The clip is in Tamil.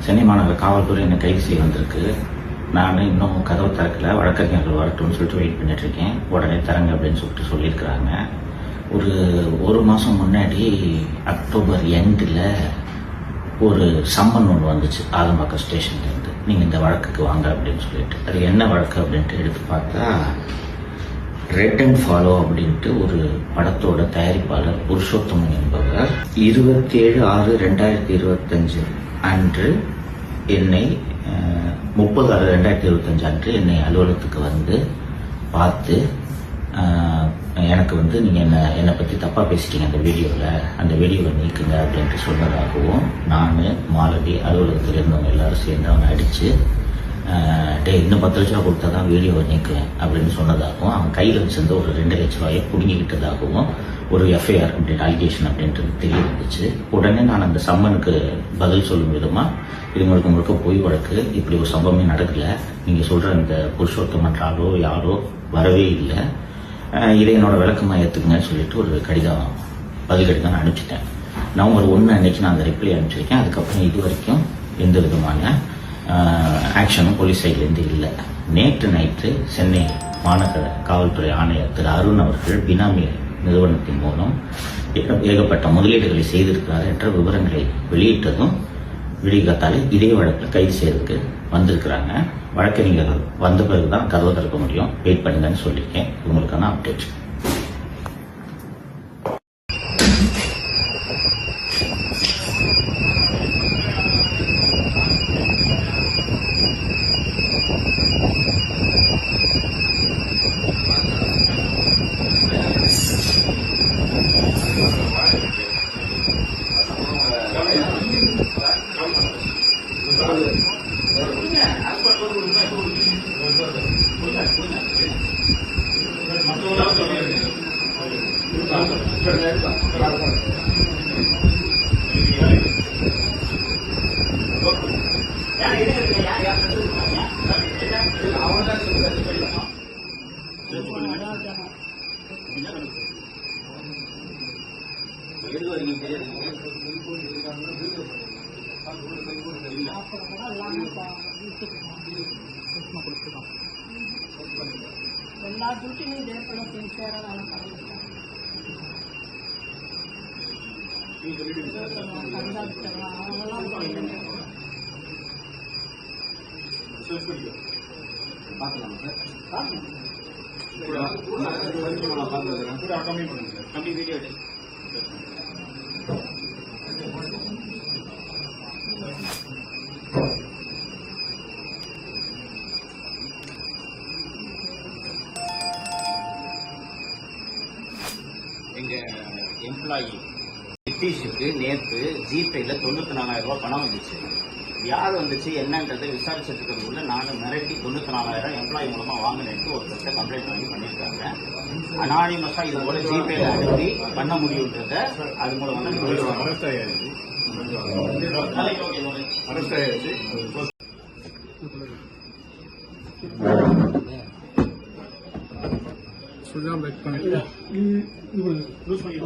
சென்னை மாநகர காவல்துறை என்னை கைது செய்ய வந்திருக்கு. நான் இன்னும் கதவை திறக்கல, வழக்கறிஞர்கள் வரட்டும்னு சொல்லிட்டு வெயிட் பண்ணிட்டு இருக்கேன். உடனே திறங்க அப்படின்னு சொல்லியிருக்கிறாங்க. ஒரு மாதம் முன்னாடி அக்டோபர் எண்டில் ஒரு சம்மன் ஒன்று வந்துச்சு ஆலம்பாக்கம் ஸ்டேஷன்லேருந்து, நீங்கள் இந்த வழக்குக்கு வாங்க அப்படின்னு சொல்லிட்டு. அது என்ன வழக்கு அப்படின்ட்டு எடுத்து பார்த்தா, ரெட் அண்ட் ஃபாலோ அப்படின்ட்டு ஒரு படத்தோட தயாரிப்பாளர் புருஷோத்தமன் என்பவர் 27/6/2025 அன்று என்னை 30/6/2025 அன்று என்னை அலுவலகத்துக்கு வந்து பார்த்து, எனக்கு வந்து நீங்கள் என்னை பற்றி தப்பாக பேசிட்டீங்க அந்த வீடியோவை நீக்குங்க அப்படின்ட்டு சொன்னதாகவும், நான் மாலதி அலுவலகத்தில் இருந்தவங்க எல்லாரும் சேர்ந்து அவனை அடித்து, இன்னும் 10 லட்ச ரூபா கொடுத்தா தான் வீடியோவை நீக்குவேன் அப்படின்னு சொன்னதாகவும், அவன் கையில் வச்சிருந்த ஒரு 2 லட்ச ரூபாயை பிடுங்கிக்கிட்டதாகவும் ஒரு எஃப்ஐஆர் அப்படின்ட்டு அலிகேஷன் அப்படின்றது தெரிய வந்துச்சு. உடனே நான் அந்த சம்மனுக்கு பதில் சொல்லும் விதமாக, இது முழுக்க பொய் வழக்கு, இப்படி ஒரு சம்பவமே நடக்கலை, நீங்கள் சொல்கிற இந்த புருஷோத்தமன் யாரோ வரவே இல்லை, இதை என்னோட விளக்கமாக ஏற்றுக்குங்கன்னு சொல்லிட்டு ஒரு பதில் கடிதம் நான் அனுப்பிச்சிட்டேன். நவம்பர் 1 அன்னைக்கு நான் அந்த ரிப்ளை அனுப்பிச்சிருக்கேன். அதுக்கப்புறம் இது வரைக்கும் எந்த விதமான ஆக்ஷனும் போலீஸ் சைட்லேருந்து இல்லை. நேற்று நைட்டு சென்னை மாநகர காவல்துறை ஆணையர் திரு அருண் அவர்கள் பினாமி நிறுவனத்தின் மூலம் ஏகப்பட்ட முதலீடுகளை செய்திருக்கிறார் என்ற விவரங்களை வெளியிட்டதும் விடிகாத்தாலே இதே வழக்கில் கைது செய்யறதுக்கு வந்திருக்கிறாங்க. வழக்கறிஞர்கள் வந்த பிறகுதான் கதவை திறக்க முடியும், வெயிட் பண்ணுங்கன்னு சொல்லியிருக்கேன். உங்களுக்கான அப்டேட். எல்லா டியூட்டியும் இதே போல சின்சியராக வேலை பண்ணிருக்கேன். எங்க எம்ப்ளாயி நிதிஷுக்கு நேற்று ஜிபேல 94,000 ரூபாய் பணம் வந்துச்சு. யார் வந்துச்சு என்னன்றதை விசாரிச்சுட்டு இருக்கிறதுக்குள்ள நான் மிரட்டி 94,000 எம்ப்ளாயி மூலமா வாங்கினேன்ட்டு ஒருத்தர் கம்ப்ளைண்ட் வாங்கி பண்ணியிருக்காங்க. அனானிமஸா இது போல ஜிபேல அனுப்பி பண்ண முடியுன்றத அது மூலமா சுஜாம் பேக் பண்ணிட்டு லூஸ் பண்ணி